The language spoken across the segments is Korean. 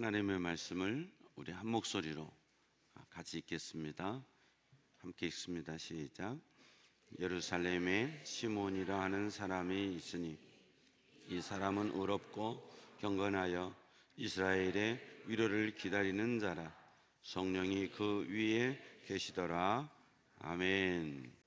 하나님의 말씀을 우리 한 목소리로 같이 읽겠습니다. 함께 읽습니다. 시작. 예루살렘에 시몬이라 하는 사람이 있으니 이 사람은 의롭고 경건하여 이스라엘의 위로를 기다리는 자라. 성령이 그 위에 계시더라. 아멘.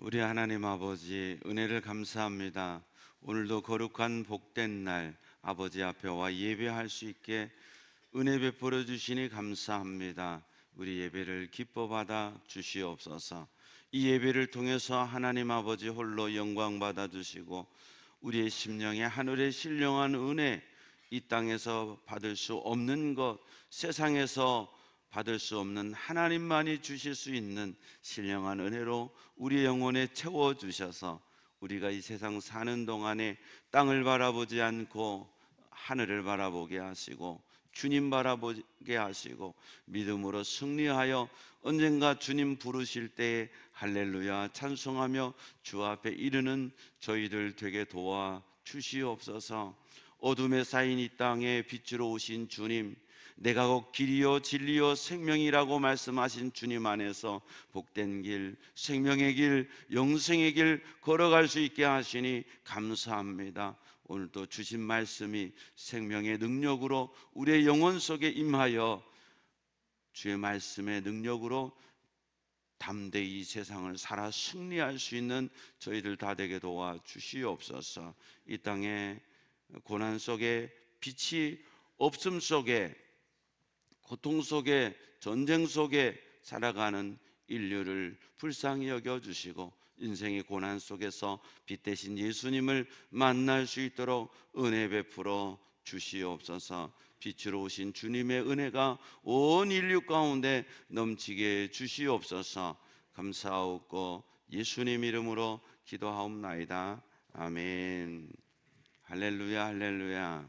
우리 하나님 아버지, 은혜를 감사합니다. 오늘도 거룩한 복된 날 아버지 앞에 와 예배할 수 있게 은혜 베풀어 주시니 감사합니다. 우리 예배를 기뻐 받아 주시옵소서. 이 예배를 통해서 하나님 아버지 홀로 영광 받아 주시고 우리의 심령에 하늘의 신령한 은혜, 이 땅에서 받을 수 없는 것, 세상에서 받을 수 없는 하나님만이 주실 수 있는 신령한 은혜로 우리의 영혼에 채워주셔서 우리가 이 세상 사는 동안에 땅을 바라보지 않고 하늘을 바라보게 하시고 주님 바라보게 하시고 믿음으로 승리하여 언젠가 주님 부르실 때에 할렐루야 찬송하며 주 앞에 이르는 저희들 되게 도와 주시옵소서. 어둠에 쌓인 이 땅에 빛으로 오신 주님, 내가 곧 길이요 진리요 생명이라고 말씀하신 주님 안에서 복된 길, 생명의 길, 영생의 길 걸어갈 수 있게 하시니 감사합니다. 오늘도 주신 말씀이 생명의 능력으로 우리의 영혼 속에 임하여 주의 말씀의 능력으로 담대히 이 세상을 살아 승리할 수 있는 저희들 다 되게 도와 주시옵소서. 이 땅에 고난 속에 빛이 없음 속에 고통 속에 전쟁 속에 살아가는 인류를 불쌍히 여겨주시고 인생의 고난 속에서 빛 대신 예수님을 만날 수 있도록 은혜 베풀어 주시옵소서. 빛으로 오신 주님의 은혜가 온 인류 가운데 넘치게 해 주시옵소서. 감사하옵고 예수님 이름으로 기도하옵나이다. 아멘. 할렐루야, 할렐루야.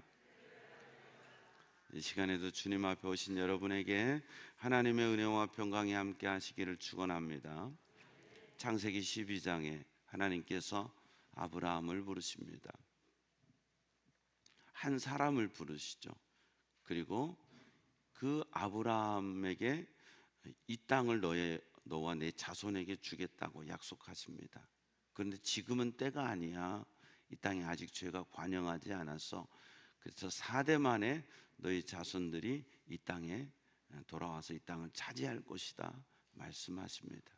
이 시간에도 주님 앞에 오신 여러분에게 하나님의 은혜와 평강이 함께 하시기를 축원합니다. 창세기 12장에 하나님께서 아브라함을 부르십니다. 한 사람을 부르시죠. 그리고 그 아브라함에게 이 땅을 너와 내 자손에게 주겠다고 약속하십니다. 그런데 지금은 때가 아니야. 이 땅에 아직 죄가 관영하지 않았어. 그래서 4대 만에 너희 자손들이 이 땅에 돌아와서 이 땅을 차지할 것이다 말씀하십니다.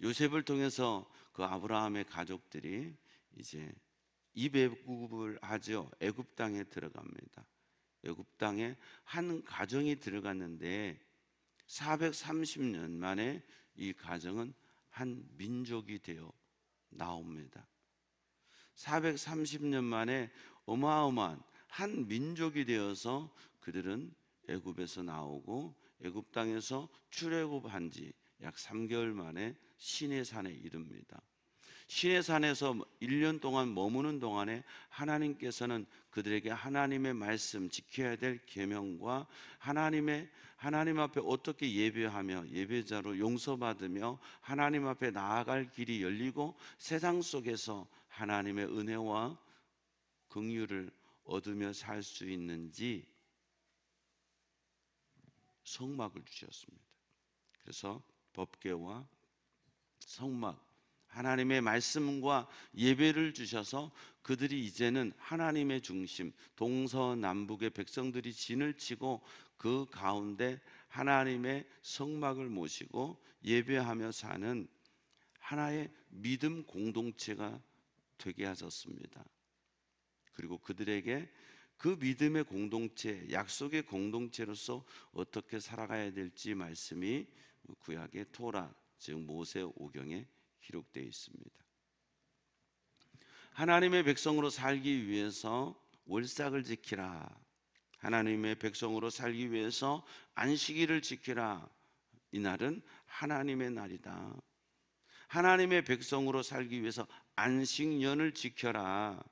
요셉을 통해서 그 아브라함의 가족들이 이제 이배국을 하죠. 애굽 땅에 들어갑니다. 애굽 땅에 한 가정이 들어갔는데 430년 만에 이 가정은 한 민족이 되어 나옵니다. 430년 만에 어마어마한 한 민족이 되어서 그들은 애굽에서 나오고 애굽 땅에서 출애굽한 지 약 3개월 만에 시내산에 이릅니다. 시내산에서 1년 동안 머무는 동안에 하나님께서는 그들에게 하나님의 말씀, 지켜야 될 계명과 하나님 앞에 어떻게 예배하며 예배자로 용서받으며 하나님 앞에 나아갈 길이 열리고 세상 속에서 하나님의 은혜와 긍휼을 얻으며 살 수 있는지 성막을 주셨습니다. 그래서 법궤와 성막, 하나님의 말씀과 예배를 주셔서 그들이 이제는 하나님의 중심, 동서남북의 백성들이 진을 치고 그 가운데 하나님의 성막을 모시고 예배하며 사는 하나의 믿음 공동체가 되게 하셨습니다. 그리고 그들에게 그 믿음의 공동체, 약속의 공동체로서 어떻게 살아가야 될지 말씀이 구약의 토라, 즉 모세오경에 기록되어 있습니다. 하나님의 백성으로 살기 위해서 월삭을 지키라. 하나님의 백성으로 살기 위해서 안식일을 지키라. 이날은 하나님의 날이다. 하나님의 백성으로 살기 위해서 안식년을 지켜라.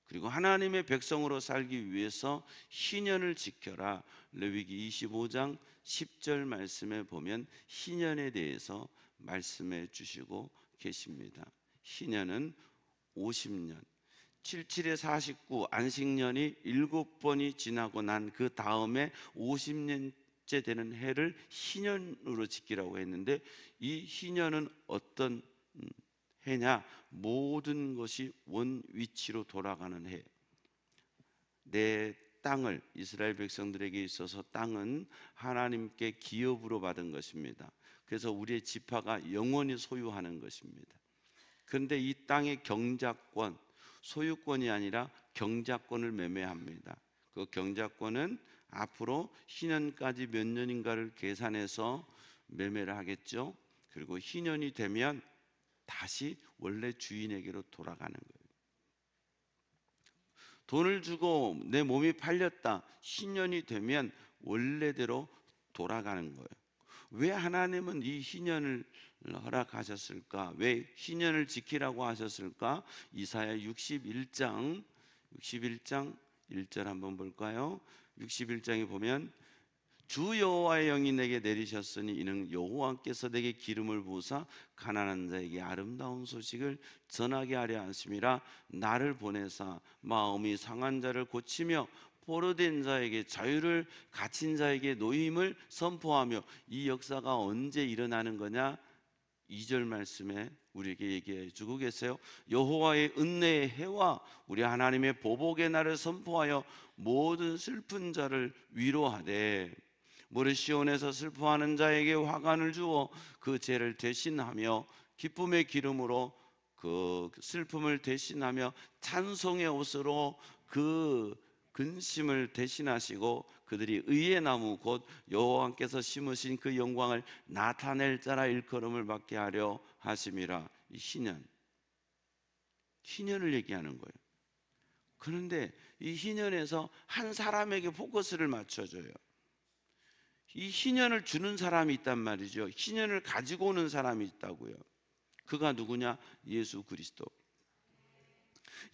그리고 하나님의 백성으로 살기 위해서 희년을 지켜라. 레위기 25장 10절 말씀에 보면 희년에 대해서 말씀해 주시고 계십니다. 희년은 50년, 77에 49, 안식년이 7번이 지나고 난 그 다음에 50년째 되는 해를 희년으로 지키라고 했는데, 이 희년은 어떤 해냐? 모든 것이 원 위치로 돌아가는 해. 내 땅을, 이스라엘 백성들에게 있어서 땅은 하나님께 기업으로 받은 것입니다. 그래서 우리의 지파가 영원히 소유하는 것입니다. 그런데 이 땅의 경작권, 소유권이 아니라 경작권을 매매합니다. 그 경작권은 앞으로 희년까지 몇 년인가를 계산해서 매매를 하겠죠. 그리고 희년이 되면 다시 원래 주인에게로 돌아가는 거예요. 돈을 주고 내 몸이 팔렸다, 희년이 되면 원래대로 돌아가는 거예요. 왜 하나님은 이 희년을 허락하셨을까? 왜 희년을 지키라고 하셨을까? 이사야 61장 1절 한번 볼까요? 61장에 보면 주 여호와의 영이 내게 내리셨으니 이는 여호와께서 내게 기름을 부으사 가난한 자에게 아름다운 소식을 전하게 하려 하심이라. 나를 보내사 마음이 상한 자를 고치며 포로된 자에게 자유를, 갇힌 자에게 노임을 선포하며. 이 역사가 언제 일어나는 거냐? 2절 말씀에 우리에게 얘기해 주고 계세요. 여호와의 은혜의 해와 우리 하나님의 보복의 날을 선포하여 모든 슬픈 자를 위로하되, 모르시온에서 슬퍼하는 자에게 화관을 주어 그 죄를 대신하며 기쁨의 기름으로 그 슬픔을 대신하며 찬송의 옷으로 그 근심을 대신하시고 그들이 의의 나무 곧 여호와께서 심으신 그 영광을 나타낼 자라 일컬음을 받게 하려 하심이라. 이 희년을 얘기하는 거예요. 그런데 이 희년에서 한 사람에게 포커스를 맞춰줘요. 이 희년을 주는 사람이 있단 말이죠. 희년을 가지고 오는 사람이 있다고요. 그가 누구냐? 예수 그리스도.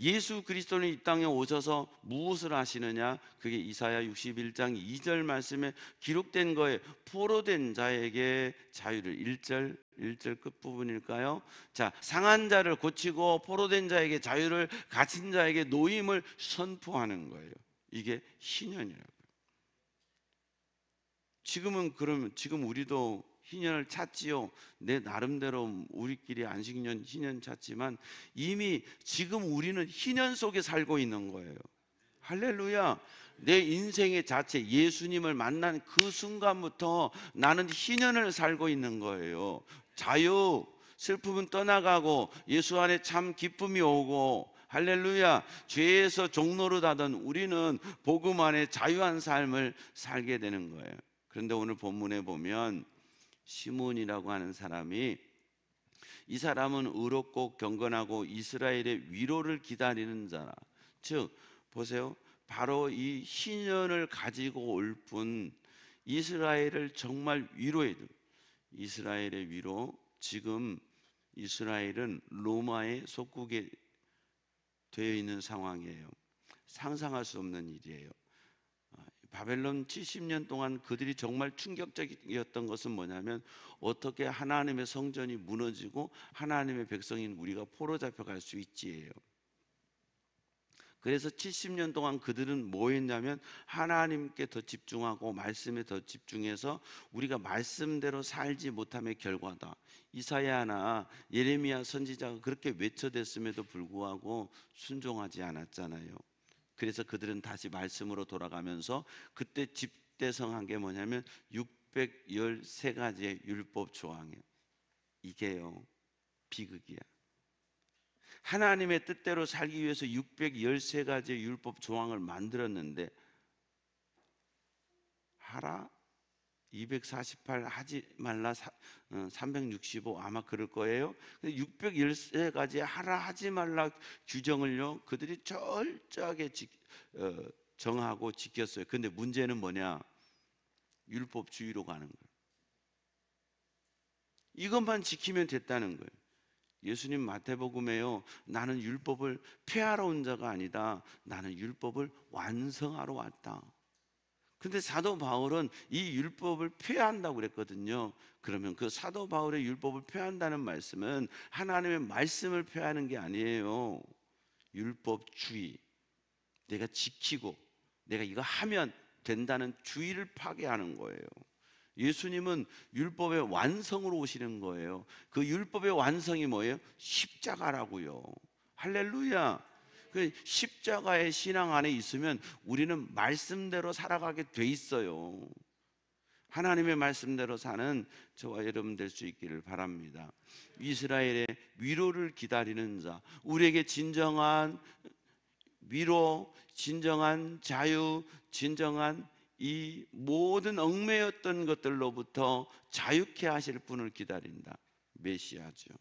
예수 그리스도는 이 땅에 오셔서 무엇을 하시느냐? 그게 이사야 61장 2절 말씀에 기록된 거예요. 포로된 자에게 자유를. 1절 끝부분일까요? 자, 상한 자를 고치고 포로된 자에게 자유를, 갇힌 자에게 노임을 선포하는 거예요. 이게 희년이라고요. 지금 우리도 희년을 찾지요. 내 나름대로 우리끼리 안식년 희년 찾지만 이미 지금 우리는 희년 속에 살고 있는 거예요. 할렐루야. 내 인생의 자체, 예수님을 만난 그 순간부터 나는 희년을 살고 있는 거예요. 자유, 슬픔은 떠나가고 예수 안에 참 기쁨이 오고, 할렐루야. 죄에서 종노릇하던 우리는 복음 안에 자유한 삶을 살게 되는 거예요. 그런데 오늘 본문에 보면 시몬이라고 하는 사람이, 이 사람은 의롭고 경건하고 이스라엘의 위로를 기다리는 자라. 즉 보세요. 바로 이 희년을 가지고 올 뿐 이스라엘을 정말 위로해 줄, 이스라엘의 위로. 지금 이스라엘은 로마의 속국에 되어 있는 상황이에요. 상상할 수 없는 일이에요. 바벨론 70년 동안 그들이 정말 충격적이었던 것은 뭐냐면, 어떻게 하나님의 성전이 무너지고 하나님의 백성인 우리가 포로 잡혀갈 수 있지예요. 그래서 70년 동안 그들은 뭐 했냐면 하나님께 더 집중하고 말씀에 더 집중해서 우리가 말씀대로 살지 못함의 결과다. 이사야나 예레미야 선지자가 그렇게 외쳐댔음에도 불구하고 순종하지 않았잖아요. 그래서 그들은 다시 말씀으로 돌아가면서 그때 집대성한 게 뭐냐면 613가지의 율법 조항이에요. 이게요, 비극이야. 하나님의 뜻대로 살기 위해서 613가지의 율법 조항을 만들었는데, 하라 248, 하지 말라 365, 아마 그럴 거예요. 613가지 하라 하지 말라 규정을요 그들이 철저하게 정하고 지켰어요. 근데 문제는 뭐냐? 율법주의로 가는 거예요. 이것만 지키면 됐다는 거예요. 예수님 마태복음에요, 나는 율법을 폐하러 온 자가 아니다, 나는 율법을 완성하러 왔다. 근데 사도 바울은 이 율법을 폐한다고 그랬거든요. 그러면 그 사도 바울의 율법을 폐한다는 말씀은 하나님의 말씀을 폐하는 게 아니에요. 율법주의, 내가 지키고 내가 이거 하면 된다는 주의를 파괴하는 거예요. 예수님은 율법의 완성으로 오시는 거예요. 그 율법의 완성이 뭐예요? 십자가라고요. 할렐루야. 그 십자가의 신앙 안에 있으면 우리는 말씀대로 살아가게 돼 있어요. 하나님의 말씀대로 사는 저와 여러분 될 수 있기를 바랍니다. 이스라엘의 위로를 기다리는 자, 우리에게 진정한 위로, 진정한 자유, 진정한 이 모든 얽매였던 것들로부터 자유케 하실 분을 기다린다. 메시아죠.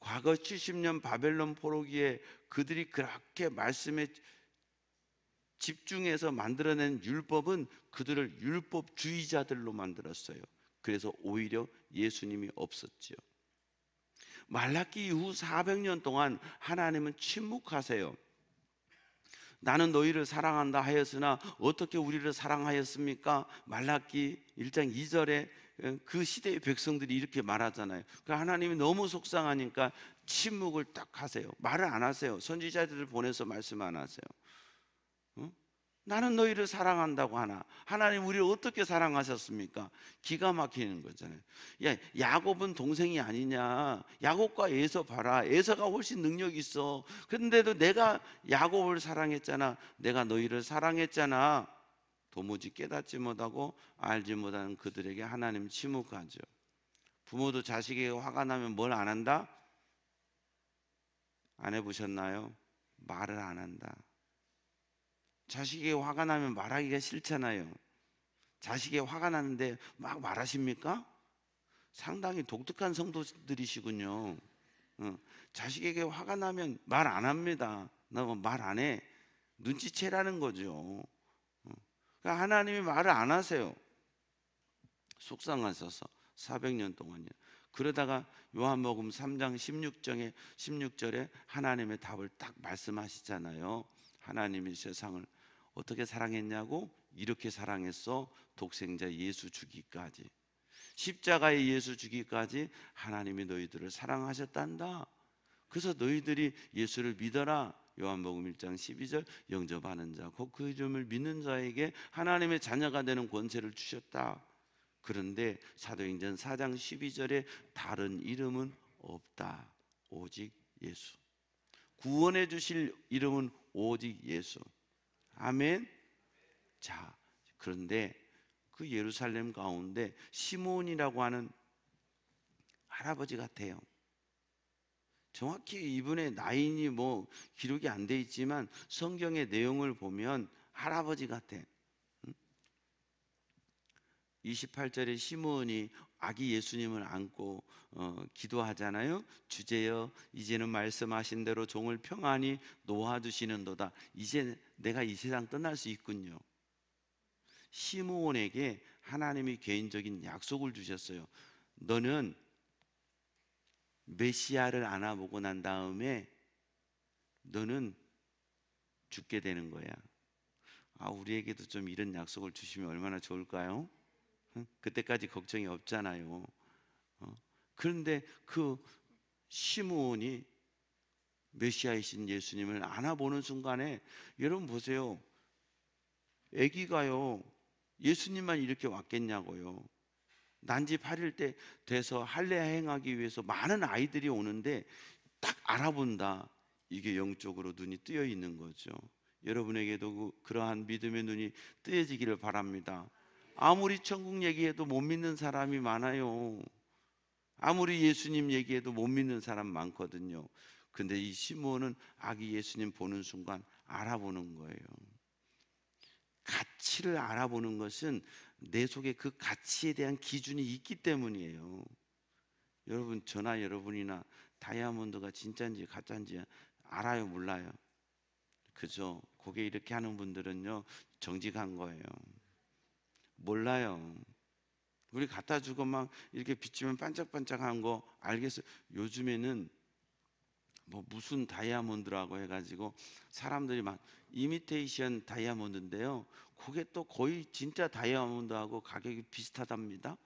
과거 70년 바벨론 포로기에 그들이 그렇게 말씀에 집중해서 만들어낸 율법은 그들을 율법주의자들로 만들었어요. 그래서 오히려 예수님이 없었죠. 말라기 이후 400년 동안 하나님은 침묵하세요. 나는 너희를 사랑한다 하였으나 어떻게 우리를 사랑하였습니까? 말라기 1장 2절에 그 시대의 백성들이 이렇게 말하잖아요. 그러니까 하나님이 너무 속상하니까 침묵을 딱 하세요. 말을 안 하세요. 선지자들을 보내서 말씀 안 하세요. 나는 너희를 사랑한다고 하나 하나님 우리를 어떻게 사랑하셨습니까? 기가 막히는 거잖아요. 야, 야곱은 동생이 아니냐? 야곱과 에서 봐라. 에서가 훨씬 능력 있어. 그런데도 내가 야곱을 사랑했잖아. 내가 너희를 사랑했잖아. 도무지 깨닫지 못하고 알지 못하는 그들에게 하나님 침묵하죠. 부모도 자식에게 화가 나면 뭘 안 한다? 안 해보셨나요? 말을 안 한다. 자식이 화가 나면 말하기가 싫잖아요. 자식이 화가 나는데 막 말하십니까? 상당히 독특한 성도들이시군요. 자식에게 화가 나면 말 안 합니다. 나 말 안 해. 눈치채라는 거죠. 그러니까 하나님이 말을 안 하세요. 속상하셔서 400년 동안요. 그러다가 요한복음 3장 16절에 하나님의 답을 딱 말씀하시잖아요. 하나님이 세상을 어떻게 사랑했냐고? 이렇게 사랑했어. 독생자 예수 주기까지. 십자가의 예수 주기까지 하나님이 너희들을 사랑하셨단다. 그래서 너희들이 예수를 믿어라. 요한복음 1장 12절 영접하는 자, 곧 그 이름을 믿는 자에게 하나님의 자녀가 되는 권세를 주셨다. 그런데 사도행전 4장 12절에 다른 이름은 없다. 오직 예수. 구원해 주실 이름은 오직 예수. 아멘. 자, 그런데 그 예루살렘 가운데 시몬이라고 하는 할아버지 같아요. 정확히 이분의 나이니 뭐 기록이 안 돼 있지만 성경의 내용을 보면 할아버지 같아. 28절에 시몬이 아기 예수님을 안고 기도하잖아요. 주제여 이제는 말씀하신 대로 종을 평안히 놓아주시는도다. 이제 내가 이 세상 떠날 수 있군요. 시므온에게 하나님이 개인적인 약속을 주셨어요. 너는 메시아를 안아보고 난 다음에 너는 죽게 되는 거야. 우리에게도 좀 이런 약속을 주시면 얼마나 좋을까요? 그때까지 걱정이 없잖아요. 그런데 그 시므온이 메시아이신 예수님을 안아보는 순간에, 여러분 보세요. 아기가요 예수님만 이렇게 왔겠냐고요. 난지 8일 때 돼서 할례 행하기 위해서 많은 아이들이 오는데 딱 알아본다. 이게 영적으로 눈이 뜨여 있는 거죠. 여러분에게도 그러한 믿음의 눈이 뜨여지기를 바랍니다. 아무리 천국 얘기해도 못 믿는 사람이 많아요. 아무리 예수님 얘기해도 못 믿는 사람 많거든요. 근데 이 시므온은 아기 예수님 보는 순간 알아보는 거예요. 가치를 알아보는 것은 내 속에 그 가치에 대한 기준이 있기 때문이에요. 여러분, 저나 여러분이나 다이아몬드가 진짜인지 가짜인지 알아요, 몰라요? 그죠? 고개 이렇게 하는 분들은요 정직한 거예요. 몰라요. 우리 갖다 주고 막 이렇게 비치면 반짝반짝한 거 알겠어요. 요즘에는 뭐 무슨 다이아몬드라고 해가지고 사람들이 막 이미테이션 다이아몬드인데요, 그게 또 거의 진짜 다이아몬드하고 가격이 비슷하답니다.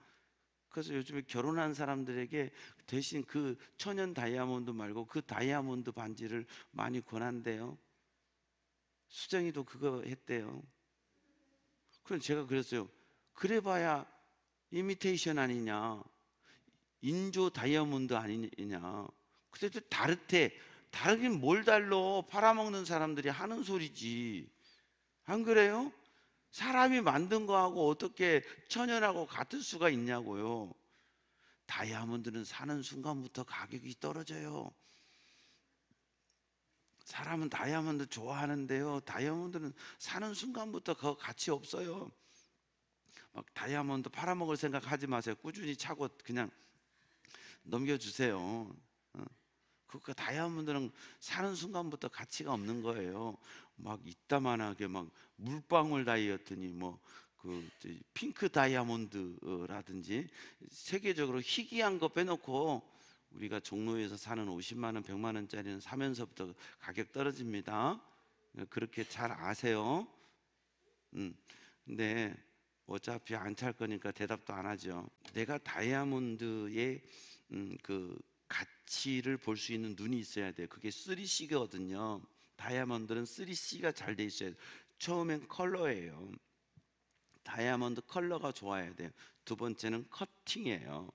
그래서 요즘에 결혼한 사람들에게 대신 그 천연 다이아몬드 말고 그 다이아몬드 반지를 많이 권한대요. 수정이도 그거 했대요. 그럼 제가 그랬어요. 그래봐야 이미테이션 아니냐, 인조 다이아몬드 아니냐. 그래도 다르대. 다르긴 뭘 달러. 팔아먹는 사람들이 하는 소리지. 안 그래요? 사람이 만든 거하고 어떻게 천연하고 같을 수가 있냐고요. 다이아몬드는 사는 순간부터 가격이 떨어져요. 사람은 다이아몬드 좋아하는데요, 다이아몬드는 사는 순간부터 그 가치 없어요. 막 다이아몬드 팔아먹을 생각 하지 마세요. 꾸준히 차고 그냥 넘겨주세요. 그 다이아몬드는 사는 순간부터 가치가 없는 거예요. 막 이따만하게 막 물방울 다이어트니 뭐 그 핑크 다이아몬드라든지 세계적으로 희귀한 거 빼놓고 우리가 종로에서 사는 50만 원, 100만 원짜리는 사면서부터 가격 떨어집니다. 그렇게 잘 아세요. 근데 어차피 안 찰 거니까 대답도 안 하죠. 내가 다이아몬드의 그 가치를 볼 수 있는 눈이 있어야 돼요. 그게 3C거든요. 다이아몬드는 3C가 잘 돼 있어야 돼요. 처음엔 컬러예요. 다이아몬드 컬러가 좋아야 돼요. 두 번째는 커팅이에요.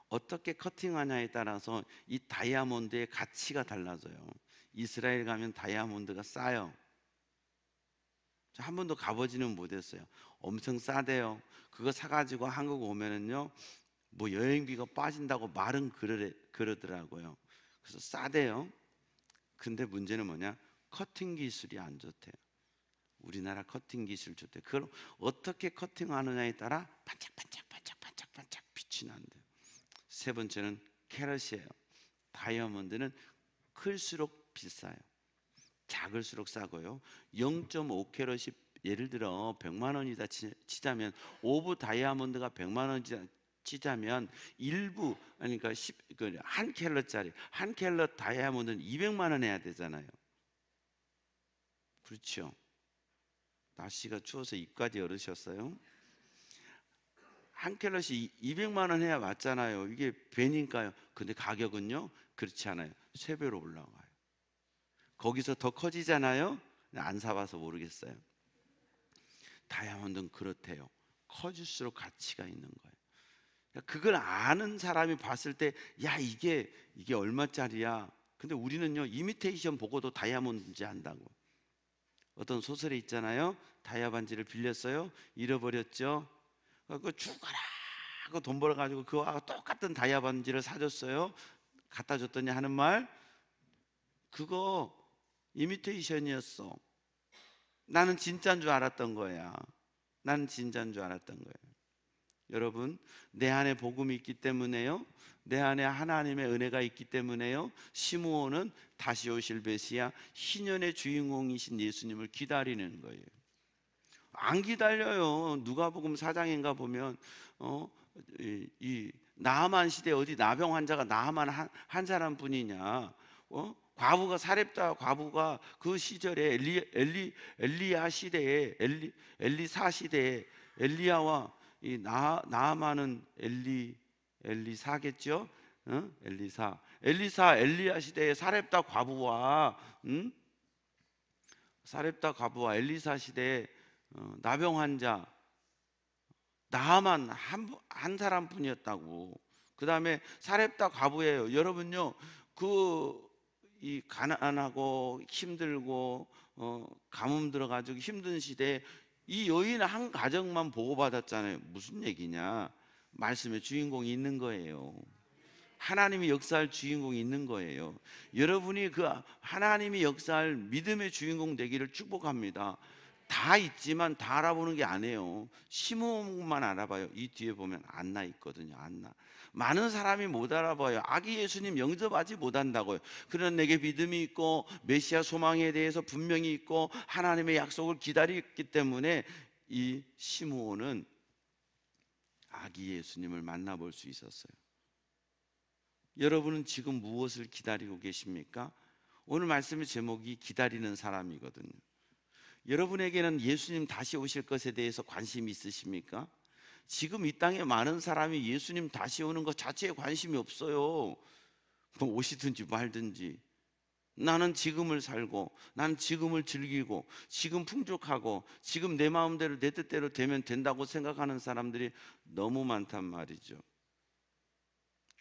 어떻게 커팅하냐에 따라서 이 다이아몬드의 가치가 달라져요. 이스라엘 가면 다이아몬드가 싸요. 한 번도 가보지는 못했어요. 엄청 싸대요. 그거 사가지고 한국 오면은요 뭐 여행비가 빠진다고 말은 그러더라고요. 그래서 싸대요. 근데 문제는 뭐냐? 커팅 기술이 안 좋대요. 우리나라 커팅 기술 좋대. 그걸 어떻게 커팅하느냐에 따라 반짝반짝 빛이 난대요. 세 번째는 캐럿이에요. 다이아몬드는 클수록 비싸요. 작을수록 싸고요. 0.5캐럿이 예를 들어 100만 원이다 치자면, 오브 다이아몬드가 100만 원 치자면 일부, 그러니까 한 캘럿짜리, 한 캘럿 다이아몬드는 200만 원 해야 되잖아요. 그렇죠? 날씨가 추워서 입까지 얼으셨어요? 한 캘럿이 200만 원 해야 맞잖아요. 이게 배니까요. 근데 가격은요, 그렇지 않아요. 3배로 올라가요. 거기서 더 커지잖아요. 안 사봐서 모르겠어요. 다이아몬드는 그렇대요. 커질수록 가치가 있는 거예요. 그걸 아는 사람이 봤을 때, 야, 이게 얼마짜리야. 근데 우리는요, 이미테이션 보고도 다이아몬드인지 안다고. 어떤 소설에 있잖아요. 다이아 반지를 빌렸어요. 잃어버렸죠. 그 죽어라 하고 돈 벌어가지고 그거하고 똑같은 다이아 반지를 사줬어요. 갖다 줬더니 하는 말, 그거 이미테이션이었어. 나는 진짜인 줄 알았던 거야. 나는 진짜인 줄 알았던 거예요. 여러분, 내 안에 복음이 있기 때문에요, 내 안에 하나님의 은혜가 있기 때문에요, 시므온은 다시 오실 메시아, 희년의 주인공이신 예수님을 기다리는 거예요. 안 기다려요. 누가복음 4장인가 보면 이 나아만 시대, 어디 나병 환자가 나아만 한 사람뿐이냐. 과부가, 사렙다 과부가 그 시절에 엘리야 시대에, 엘리사 시대에 엘리야와 이 나아만은 엘리사겠죠? 엘리야 시대에 사렙다 과부와 사렙다 과부와 엘리사 시대에 나병 환자 나아만 한 사람뿐이었다고. 그 다음에 사렙다 과부예요. 여러분요, 이 가난하고 힘들고 가뭄 들어가지고 힘든 시대에 이 여인 한 가정만 보호받았잖아요. 무슨 얘기냐? 말씀의 주인공이 있는 거예요. 하나님이 역사할 주인공이 있는 거예요. 여러분이 그 하나님이 역사할 믿음의 주인공 되기를 축복합니다. 다 있지만 다 알아보는 게 아니에요. 시므온만 알아봐요. 이 뒤에 보면 안나 있거든요. 안나. 많은 사람이 못 알아봐요. 아기 예수님 영접하지 못한다고요. 그러나 내게 믿음이 있고 메시아 소망에 대해서 분명히 있고 하나님의 약속을 기다렸기 때문에 이 시므온은 아기 예수님을 만나볼 수 있었어요. 여러분은 지금 무엇을 기다리고 계십니까? 오늘 말씀의 제목이 기다리는 사람이거든요. 여러분에게는 예수님 다시 오실 것에 대해서 관심이 있으십니까? 지금 이 땅에 많은 사람이 예수님 다시 오는 것 자체에 관심이 없어요. 뭐 오시든지 말든지. 나는 지금을 살고, 나는 지금을 즐기고, 지금 풍족하고, 지금 내 마음대로 내 뜻대로 되면 된다고 생각하는 사람들이 너무 많단 말이죠.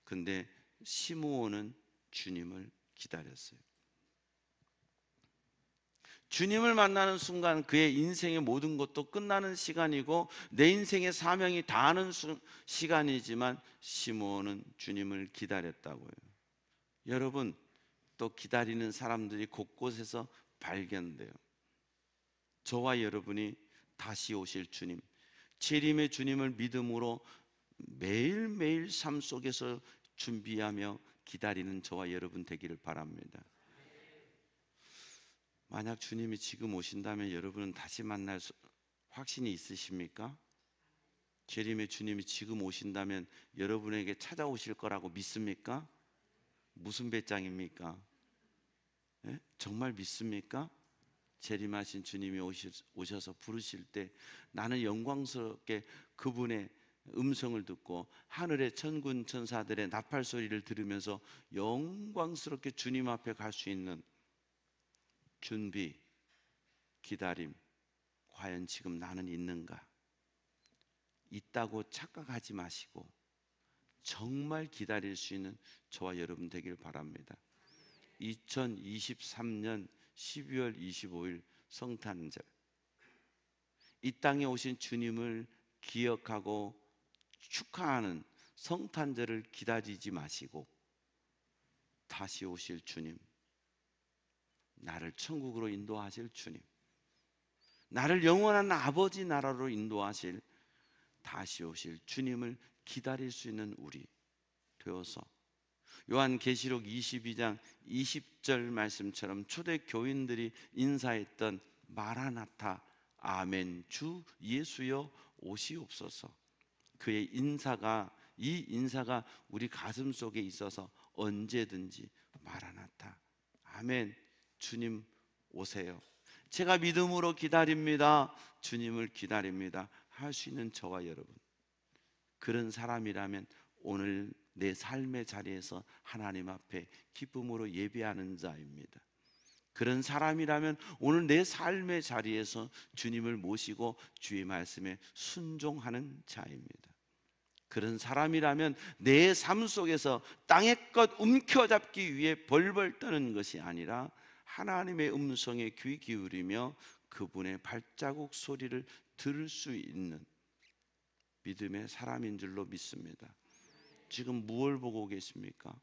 근데 시므온은 주님을 기다렸어요. 주님을 만나는 순간 그의 인생의 모든 것도 끝나는 시간이고 내 인생의 사명이 다하는 시간이지만 시므온은 주님을 기다렸다고요. 여러분, 또 기다리는 사람들이 곳곳에서 발견돼요. 저와 여러분이 다시 오실 주님, 재림의 주님을 믿음으로 매일매일 삶 속에서 준비하며 기다리는 저와 여러분 되기를 바랍니다. 만약 주님이 지금 오신다면 여러분은 다시 만날 확신이 있으십니까? 재림의 주님이 지금 오신다면 여러분에게 찾아오실 거라고 믿습니까? 무슨 배짱입니까? 예? 정말 믿습니까? 재림하신 주님이 오셔서 부르실 때 나는 영광스럽게 그분의 음성을 듣고 하늘의 천군 천사들의 나팔 소리를 들으면서 영광스럽게 주님 앞에 갈 수 있는 준비, 기다림, 과연 지금 나는 있는가? 있다고 착각하지 마시고 정말 기다릴 수 있는 저와 여러분 되길 바랍니다. 2023년 12월 25일 성탄절, 이 땅에 오신 주님을 기억하고 축하하는 성탄절을 기다리지 마시고 다시 오실 주님, 나를 천국으로 인도하실 주님, 나를 영원한 아버지 나라로 인도하실 다시 오실 주님을 기다릴 수 있는 우리 되어서 요한계시록 22장 20절 말씀처럼 초대 교인들이 인사했던 마라나타 아멘 주 예수여 오시옵소서, 그의 이 인사가 우리 가슴 속에 있어서 언제든지 마라나타 아멘 주님 오세요, 제가 믿음으로 기다립니다, 주님을 기다립니다 할 수 있는 저와 여러분, 그런 사람이라면 오늘 내 삶의 자리에서 하나님 앞에 기쁨으로 예배하는 자입니다. 그런 사람이라면 오늘 내 삶의 자리에서 주님을 모시고 주의 말씀에 순종하는 자입니다. 그런 사람이라면 내 삶 속에서 땅의 것 움켜잡기 위해 벌벌 떠는 것이 아니라 하나님의 음성에 귀 기울이며 그분의 발자국 소리를 들을 수 있는 믿음의 사람인 줄로 믿습니다. 지금 무엇을 보고 계십니까?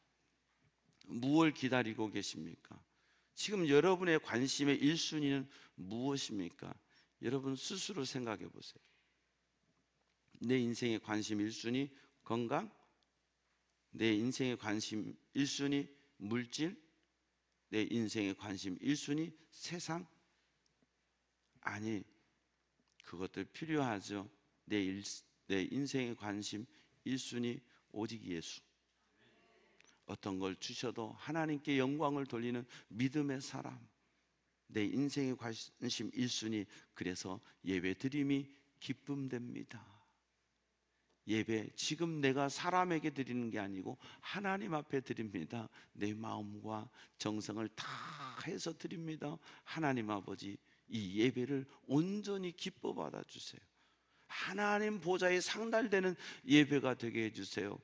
무엇을 기다리고 계십니까? 지금 여러분의 관심의 1순위는 무엇입니까? 여러분 스스로 생각해 보세요. 내 인생의 관심 1순위 건강? 내 인생의 관심 1순위 물질? 내 인생의 관심 1순위 세상? 아니, 그것들 필요하죠. 내 인생의 관심 1순위 오직 예수. 어떤 걸 주셔도 하나님께 영광을 돌리는 믿음의 사람, 내 인생의 관심 1순위. 그래서 예배 드림이 기쁨됩니다. 예배 지금 내가 사람에게 드리는 게 아니고 하나님 앞에 드립니다. 내 마음과 정성을 다 해서 드립니다. 하나님 아버지, 이 예배를 온전히 기뻐 받아주세요. 하나님 보좌에 상달되는 예배가 되게 해주세요.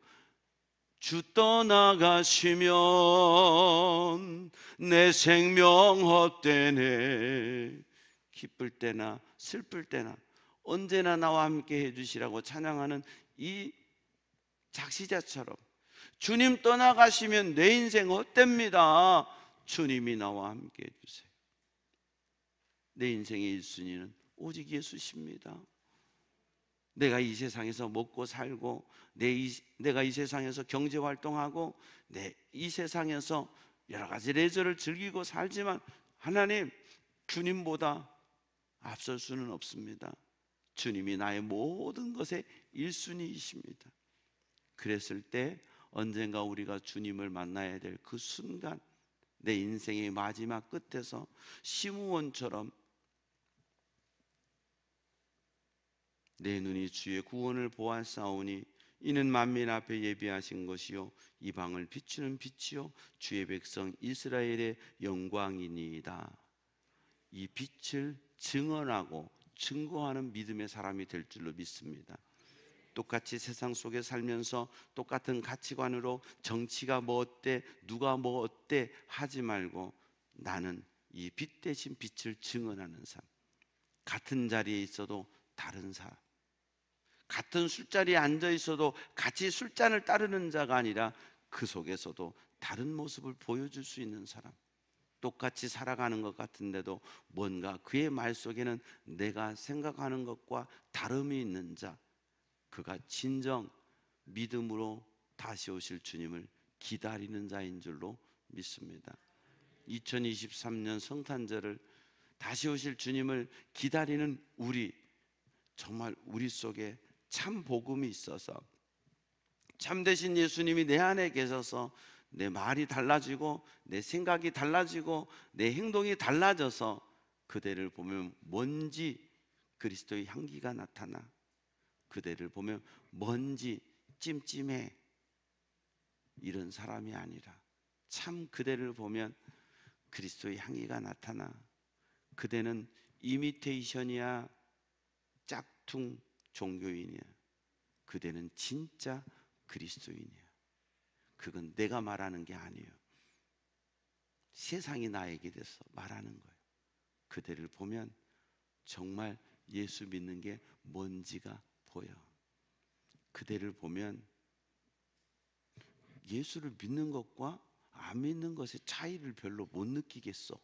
주 떠나가시면 내 생명 헛되네. 기쁠 때나 슬플 때나 언제나 나와 함께 해주시라고 찬양하는 이 작시자처럼 주님 떠나가시면 내 인생 헛됩니다. 주님이 나와 함께 해주세요. 내 인생의 1순위는 오직 예수십니다. 내가 이 세상에서 먹고 살고 내가 이 세상에서 경제활동하고 이 세상에서 여러 가지 레저를 즐기고 살지만 하나님, 주님보다 앞설 수는 없습니다. 주님이 나의 모든 것의 1순위이십니다. 그랬을 때 언젠가 우리가 주님을 만나야 될 그 순간, 내 인생의 마지막 끝에서 시므온처럼 내 눈이 주의 구원을 보았사오니 이는 만민 앞에 예비하신 것이요 이방을 비추는 빛이요 주의 백성 이스라엘의 영광이니이다. 이 빛을 증언하고 증거하는 믿음의 사람이 될 줄로 믿습니다. 똑같이 세상 속에 살면서 똑같은 가치관으로 정치가 뭐 어때, 누가 뭐 어때 하지 말고 나는 이 빛 대신 빛을 증언하는 삶. 같은 자리에 있어도 다른 사람, 같은 술자리에 앉아 있어도 같이 술잔을 따르는 자가 아니라 그 속에서도 다른 모습을 보여줄 수 있는 사람. 똑같이 살아가는 것 같은데도 뭔가 그의 말 속에는 내가 생각하는 것과 다름이 있는 자, 그가 진정 믿음으로 다시 오실 주님을 기다리는 자인 줄로 믿습니다. 2023년 성탄절을 다시 오실 주님을 기다리는 우리, 정말 우리 속에 참 복음이 있어서 참되신 예수님이 내 안에 계셔서 내 말이 달라지고 내 생각이 달라지고 내 행동이 달라져서 그대를 보면 뭔지 그리스도의 향기가 나타나, 그대를 보면 뭔지 찜찜해, 이런 사람이 아니라 참 그대를 보면 그리스도의 향기가 나타나, 그대는 이미테이션이야 짝퉁 종교인이야, 그대는 진짜 그리스도인이야. 그건 내가 말하는 게 아니에요. 세상이 나에게 대해서 말하는 거예요. 그대를 보면 정말 예수 믿는 게 뭔지가 보여. 그대를 보면 예수를 믿는 것과 안 믿는 것의 차이를 별로 못 느끼겠어.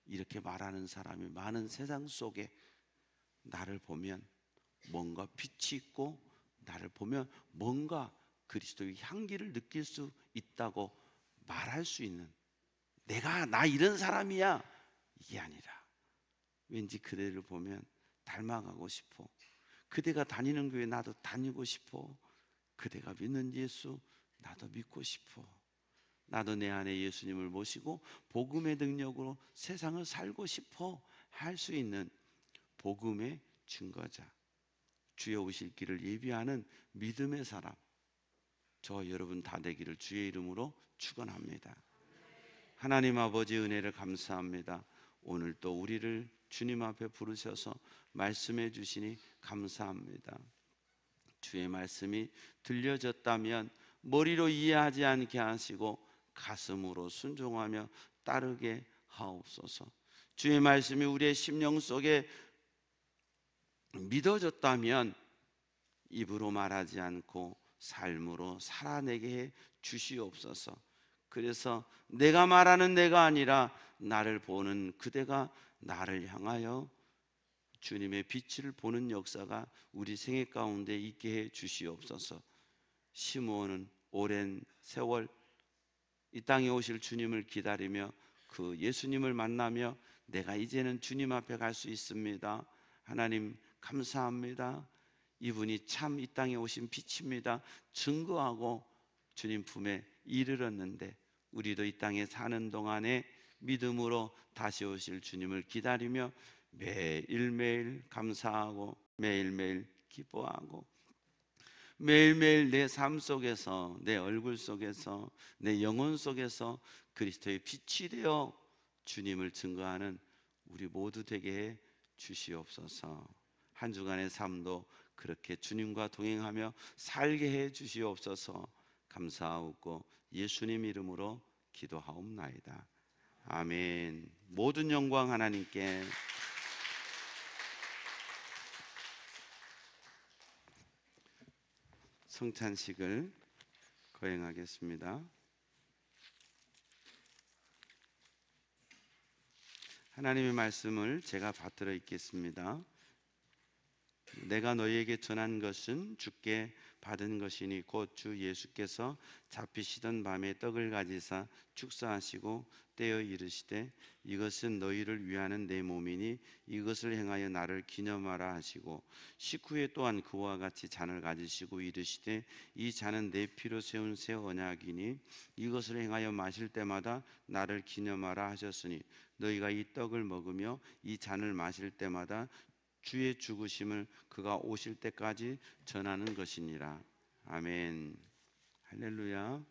이렇게 말하는 사람이 많은 세상 속에 나를 보면 뭔가 빛이 있고, 나를 보면 뭔가 그리스도의 향기를 느낄 수 있다고 말할 수 있는, 나 이런 사람이야, 이게 아니라 왠지 그대를 보면 닮아가고 싶어. 그대가 다니는 교회 나도 다니고 싶어. 그대가 믿는 예수 나도 믿고 싶어. 나도 내 안에 예수님을 모시고 복음의 능력으로 세상을 살고 싶어 할 수 있는 복음의 증거자, 주의 오실 길을 예비하는 믿음의 사람, 저 여러분 다 되기를 주의 이름으로 축원합니다. 하나님 아버지 은혜를 감사합니다. 오늘 또 우리를 주님 앞에 부르셔서 말씀해 주시니 감사합니다. 주의 말씀이 들려졌다면 머리로 이해하지 않게 하시고 가슴으로 순종하며 따르게 하옵소서. 주의 말씀이 우리의 심령 속에 믿어졌다면 입으로 말하지 않고 삶으로 살아내게 해 주시옵소서. 그래서 내가 말하는 내가 아니라 나를 보는 그대가 나를 향하여 주님의 빛을 보는 역사가 우리 생애 가운데 있게 해 주시옵소서. 시므온은 오랜 세월 이 땅에 오실 주님을 기다리며 그 예수님을 만나며 내가 이제는 주님 앞에 갈 수 있습니다. 하나님 감사합니다. 이분이 참 이 땅에 오신 빛입니다. 증거하고 주님 품에 이르렀는데 우리도 이 땅에 사는 동안에 믿음으로 다시 오실 주님을 기다리며 매일매일 감사하고 매일매일 기뻐하고 매일매일 내 삶 속에서, 내 얼굴 속에서, 내 영혼 속에서 그리스도의 빛이 되어 주님을 증거하는 우리 모두 되게 해 주시옵소서. 한 주간의 삶도 그렇게 주님과 동행하며 살게 해 주시옵소서. 감사하옵고 예수님 이름으로 기도하옵나이다. 아멘. 모든 영광 하나님께. 성찬식을 거행하겠습니다. 하나님의 말씀을 제가 받들어 읽겠습니다. 내가 너희에게 전한 것은 주께 받은 것이니 곧 주 예수께서 잡히시던 밤에 떡을 가지사 축사하시고 떼어 이르시되 이것은 너희를 위하는 내 몸이니 이것을 행하여 나를 기념하라 하시고 식후에 또한 그와 같이 잔을 가지시고 이르시되 이 잔은 내 피로 세운 새 언약이니 이것을 행하여 마실 때마다 나를 기념하라 하셨으니 너희가 이 떡을 먹으며 이 잔을 마실 때마다 주의 죽으심을 그가 오실 때까지 전하는 것이니라. 아멘. 할렐루야.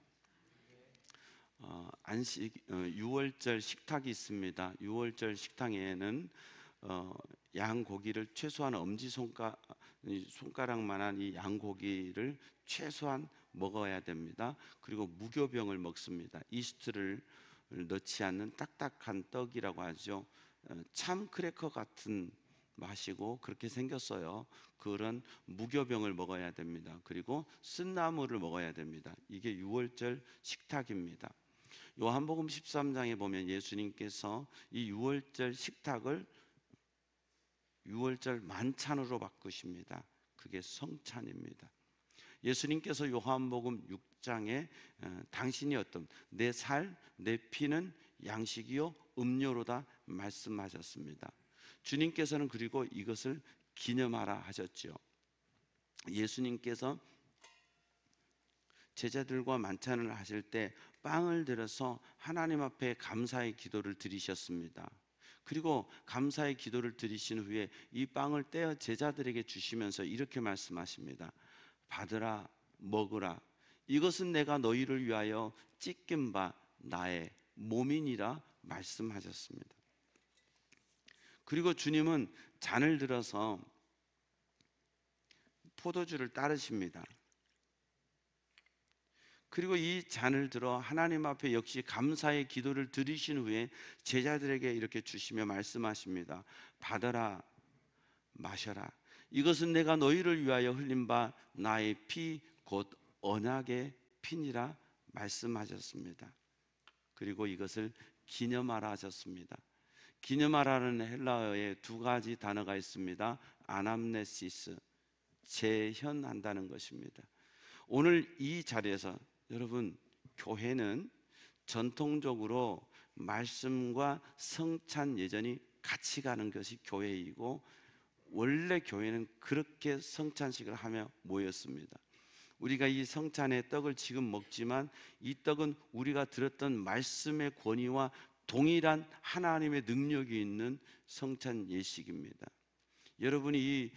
안식 6월절 식탁이 있습니다. 6월절 식탁에는 양고기를 최소한 엄지 손가락만한 이 양고기를 최소한 먹어야 됩니다. 그리고 무교병을 먹습니다. 이스트를 넣지 않는 딱딱한 떡이라고 하죠. 참 크래커 같은 마시고 그렇게 생겼어요. 그런 무교병을 먹어야 됩니다. 그리고 쓴나물을 먹어야 됩니다. 이게 6월절 식탁입니다. 요한복음 13장에 보면 예수님께서 이 6월절 식탁을 6월절 만찬으로 바꾸십니다. 그게 성찬입니다. 예수님께서 요한복음 6장에 당신이 어떤 내 살, 내 피는 양식이요 음료로다 말씀하셨습니다. 주님께서는 그리고 이것을 기념하라 하셨죠. 예수님께서 제자들과 만찬을 하실 때 빵을 들어서 하나님 앞에 감사의 기도를 드리셨습니다. 그리고 감사의 기도를 드리신 후에 이 빵을 떼어 제자들에게 주시면서 이렇게 말씀하십니다. 받으라 먹으라 이것은 내가 너희를 위하여 찢긴 바 나의 몸이니라 말씀하셨습니다. 그리고 주님은 잔을 들어서 포도주를 따르십니다. 그리고 이 잔을 들어 하나님 앞에 역시 감사의 기도를 드리신 후에 제자들에게 이렇게 주시며 말씀하십니다. 받아라 마셔라 이것은 내가 너희를 위하여 흘린 바 나의 피 곧 언약의 피니라 말씀하셨습니다. 그리고 이것을 기념하라 하셨습니다. 기념하라는 헬라어에 두 가지 단어가 있습니다. 아남네시스, 재현한다는 것입니다. 오늘 이 자리에서 여러분, 교회는 전통적으로 말씀과 성찬 예전이 같이 가는 것이 교회이고, 원래 교회는 그렇게 성찬식을 하며 모였습니다. 우리가 이 성찬의 떡을 지금 먹지만 이 떡은 우리가 들었던 말씀의 권위와 동일한 하나님의 능력이 있는 성찬 예식입니다. 여러분이 이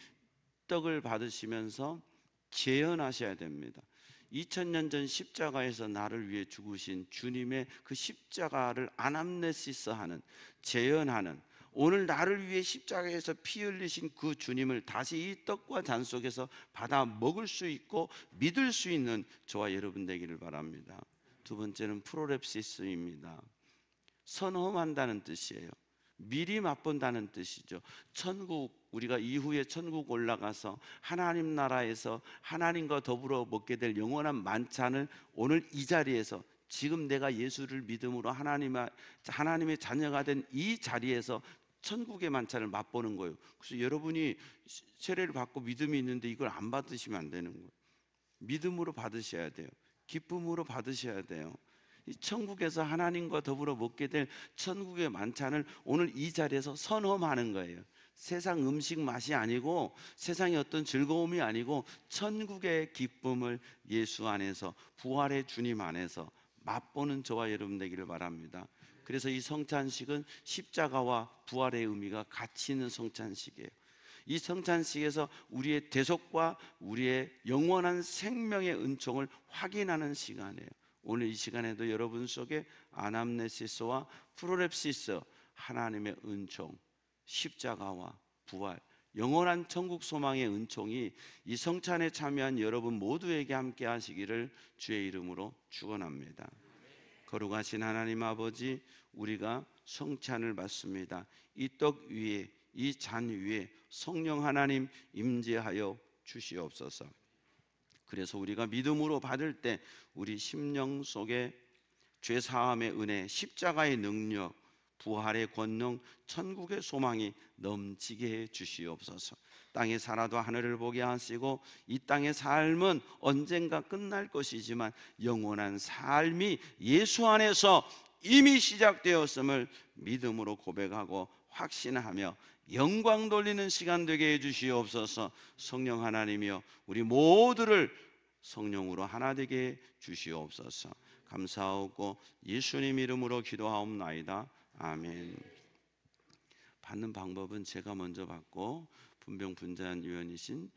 떡을 받으시면서 재현하셔야 됩니다. 2000년 전 십자가에서 나를 위해 죽으신 주님의 그 십자가를 아남네시스하는, 재현하는, 오늘 나를 위해 십자가에서 피 흘리신 그 주님을 다시 이 떡과 잔 속에서 받아 먹을 수 있고 믿을 수 있는 저와 여러분 되기를 바랍니다. 두 번째는 프로랩시스입니다. 선험한다는 뜻이에요. 미리 맛본다는 뜻이죠. 천국, 우리가 이후에 천국 올라가서 하나님 나라에서 하나님과 더불어 먹게 될 영원한 만찬을 오늘 이 자리에서, 지금 내가 예수를 믿음으로 하나님의 자녀가 된 이 자리에서 천국의 만찬을 맛보는 거예요. 그래서 여러분이 세례를 받고 믿음이 있는데 이걸 안 받으시면 안 되는 거예요. 믿음으로 받으셔야 돼요. 기쁨으로 받으셔야 돼요. 이 천국에서 하나님과 더불어 먹게 될 천국의 만찬을 오늘 이 자리에서 선험하는 거예요. 세상 음식 맛이 아니고, 세상의 어떤 즐거움이 아니고, 천국의 기쁨을 예수 안에서, 부활의 주님 안에서 맛보는 저와 여러분 되기를 바랍니다. 그래서 이 성찬식은 십자가와 부활의 의미가 같이 있는 성찬식이에요. 이 성찬식에서 우리의 대속과 우리의 영원한 생명의 은총을 확인하는 시간이에요. 오늘 이 시간에도 여러분 속에 아남네시스와 프로랩시스, 하나님의 은총, 십자가와 부활, 영원한 천국 소망의 은총이 이 성찬에 참여한 여러분 모두에게 함께 하시기를 주의 이름으로 축원합니다. 거룩하신 하나님 아버지, 우리가 성찬을 받습니다. 이 떡 위에, 이 잔 위에 성령 하나님 임재하여 주시옵소서. 그래서 우리가 믿음으로 받을 때 우리 심령 속에 죄 사함의 은혜, 십자가의 능력, 부활의 권능, 천국의 소망이 넘치게 해 주시옵소서. 땅에 살아도 하늘을 보게 하시고, 이 땅의 삶은 언젠가 끝날 것이지만 영원한 삶이 예수 안에서 이미 시작되었음을 믿음으로 고백하고 확신하며 영광 돌리는 시간 되게 해 주시옵소서. 성령 하나님이여, 우리 모두를 성령으로 하나 되게 해 주시옵소서. 감사하고 예수님 이름으로 기도하옵나이다. 아멘. 받는 방법은 제가 먼저 받고 분병분잔위원이신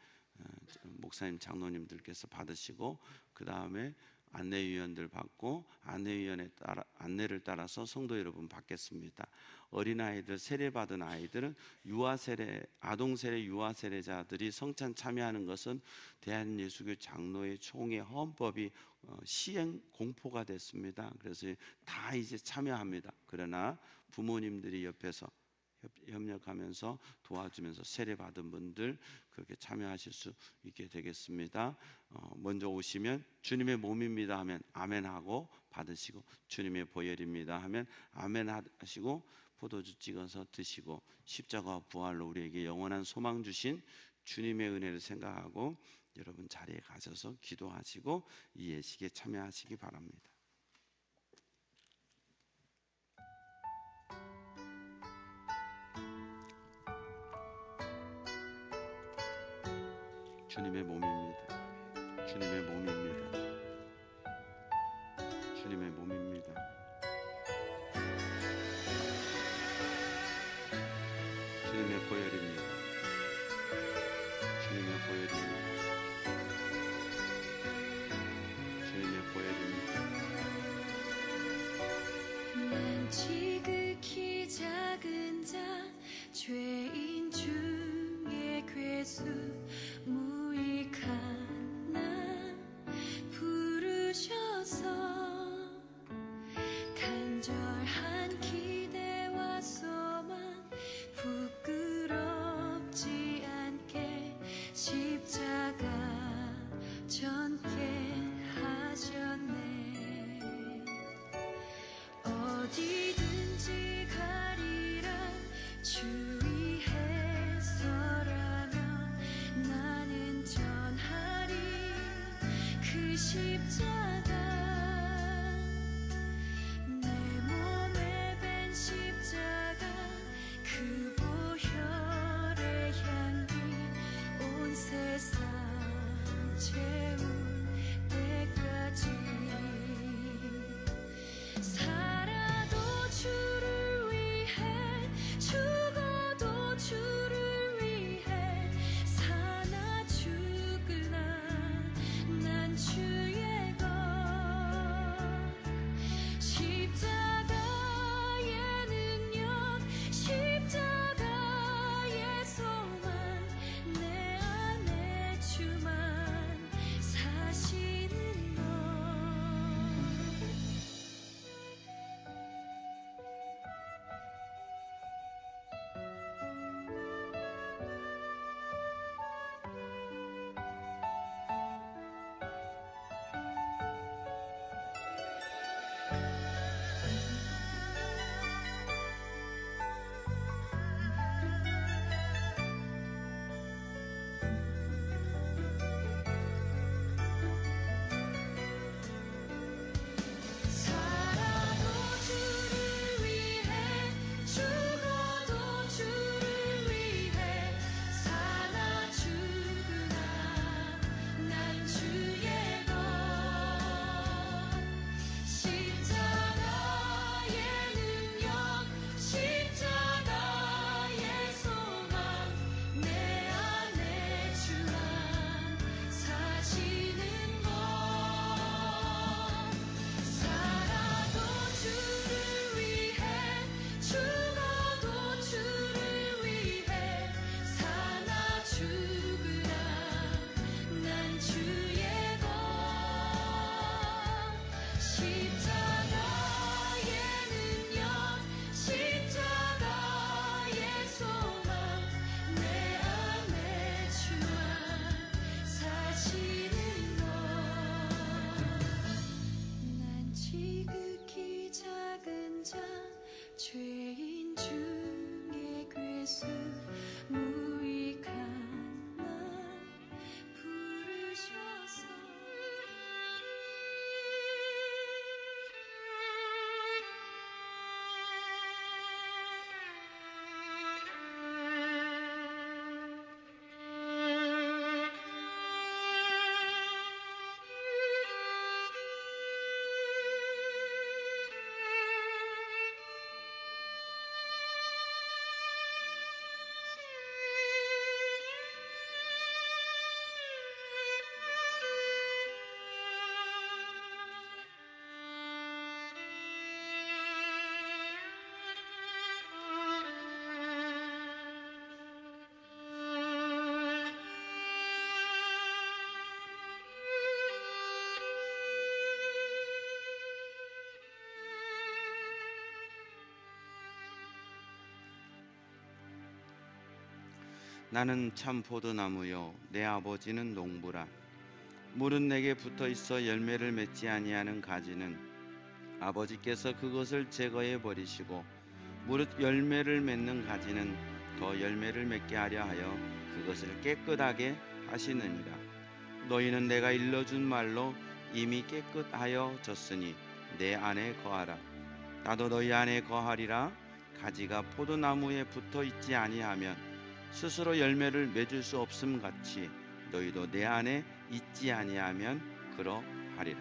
목사님, 장로님들께서 받으시고, 그 다음에 안내위원들 받고 안내를 따라서 성도 여러분 받겠습니다. 어린아이들, 세례받은 아이들은 아동세례 유아세례자들이 성찬 참여하는 것은 대한예수교 장로회 총회 헌법이 시행 공포가 됐습니다. 그래서 다 이제 참여합니다. 그러나 부모님들이 옆에서 협력하면서 도와주면서 세례받은 분들 그렇게 참여하실 수 있게 되겠습니다. 먼저 오시면 주님의 몸입니다 하면 아멘하고 받으시고, 주님의 보혈입니다 하면 아멘 하시고 포도주 찍어서 드시고, 십자가와 부활로 우리에게 영원한 소망 주신 주님의 은혜를 생각하고 여러분 자리에 가셔서 기도하시고 이 예식에 참여하시기 바랍니다. 주님의 몸입니다. 주님의 몸입니다. 주님의 몸입니다. 주님의 보혈입니다. 주님의 보혈입니다. 주님의 보혈입니다. 난 지극히 작은 자, 죄인 중에 괴수, 무익한 나 부르셔서 간절한 기대와 소망 부끄럽지 않게 십자가 전케 하셨네. 어디든지 가리라 십자가 내 몸에 밴 십자가 그 보혈의 향기 온 세상 채울 때까지 살아도 주를 위해 죽어도 주를 위해 사나 죽으나 난 주의 것 십자가의 능력 십자가의 소망 내 안에 주만 사시는 것 살아도 주를 위해 죽어도 주를 위해 사나 죽으나 난 주의 것 십자가의 능력 십자가의 소망 내 안에 주만 사시는 것 살아도 주를 위해 죽어도 주를 위해 사나 죽으나 난 주의 것 십자가의 능력 십자가의 소망 내 안에 주만 사시는 것 난 지극히 작은 자 죄인 중에 괴수 무익한 나 부르셔서 나는 참 포도나무요 내 아버지는 농부라. 물은 내게 붙어 있어 열매를 맺지 아니하는 가지는 아버지께서 그것을 제거해 버리시고 무릇 열매를 맺는 가지는 더 열매를 맺게 하려 하여 그것을 깨끗하게 하시느니라. 너희는 내가 일러준 말로 이미 깨끗하여졌으니 내 안에 거하라. 나도 너희 안에 거하리라. 가지가 포도나무에 붙어 있지 아니하면 스스로 열매를 맺을 수 없음 같이 너희도 내 안에 있지 아니하면 그러하리라.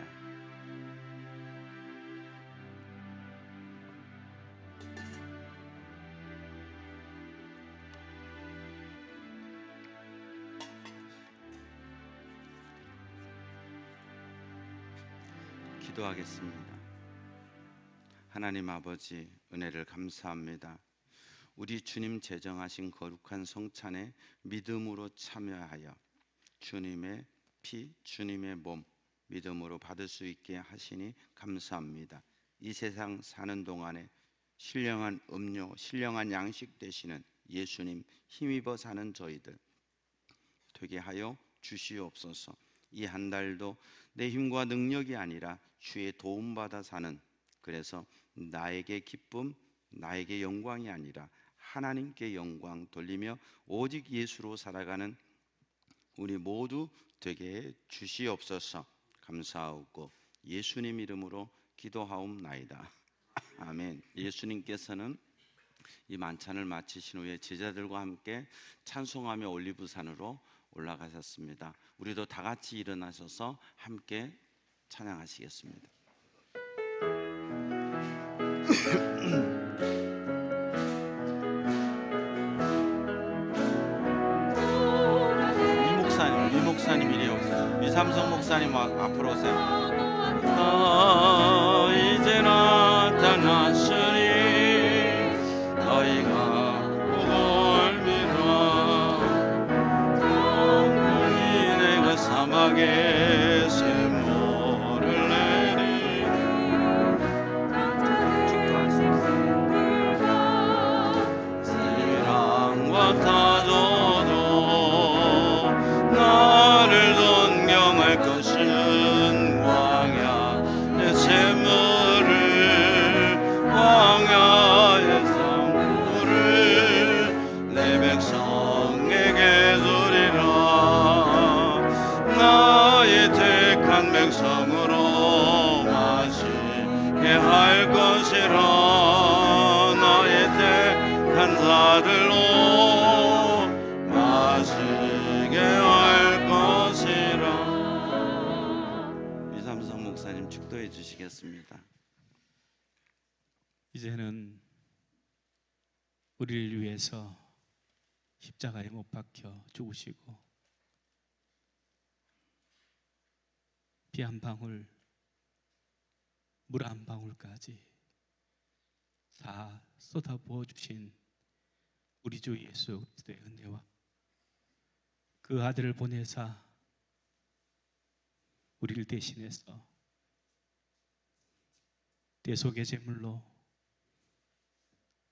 기도하겠습니다. 하나님 아버지, 은혜를 감사합니다. 우리 주님 제정하신 거룩한 성찬에 믿음으로 참여하여 주님의 피, 주님의 몸 믿음으로 받을 수 있게 하시니 감사합니다. 이 세상 사는 동안에 신령한 음료, 신령한 양식 되시는 예수님 힘입어 사는 저희들 되게 하여 주시옵소서. 이 한 달도 내 힘과 능력이 아니라 주의 도움받아 사는, 그래서 나에게 기쁨, 나에게 영광이 아니라 하나님께 영광 돌리며 오직 예수로 살아가는 우리 모두 되게 해 주시옵소서. 감사하옵고 예수님 이름으로 기도하옵나이다. 아멘. 예수님께서는 이 만찬을 마치신 후에 제자들과 함께 찬송하며 올리브산으로 올라가셨습니다. 우리도 다 같이 일어나셔서 함께 찬양하시겠습니다. 이 목사님 이리 오세요. 이삼성 목사님 앞으로 오세요. 이제 나타났으니 너희가 보고 알미라. 영원히 내가 사막에 샘물을 내리 사랑과 타조도 나를 동경할 것은 광야 내 샘물을 광야의 샘물을 내 백성에게 주리라. 나의 택한 백성으로 마시게 할 것이라. 나의 택한 자들로 마시게 할 것이라. 이삼성 목사님 축도해 주시겠습니다. 이제는 우리를 위해서 십자가에 못 박혀 죽으시고 피 한 방울, 물 한 방울까지 다 쏟아 부어 주신 우리 주 예수 그리스도의 은혜와 그 아들을 보내사 우리를 대신해서 대속의 제물로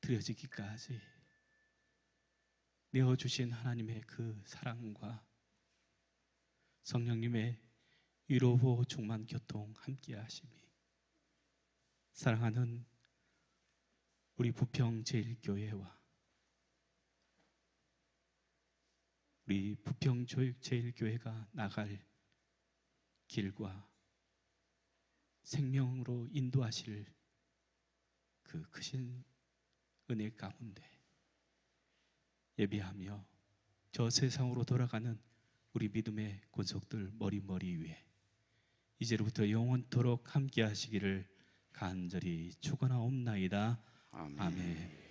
드려지기까지 내어주신 하나님의 그 사랑과 성령님의 위로와 충만 교통 함께 하심이 사랑하는 우리 부평 제1교회와 우리 부평 제1교회가 나갈 길과 생명으로 인도하실 그 크신 은혜 가운데 예비하며 저 세상으로 돌아가는 우리 믿음의 권속들 머리 위에 이제로부터 영원토록 함께 하시기를 간절히 축원하옵나이다. 아멘. 아멘.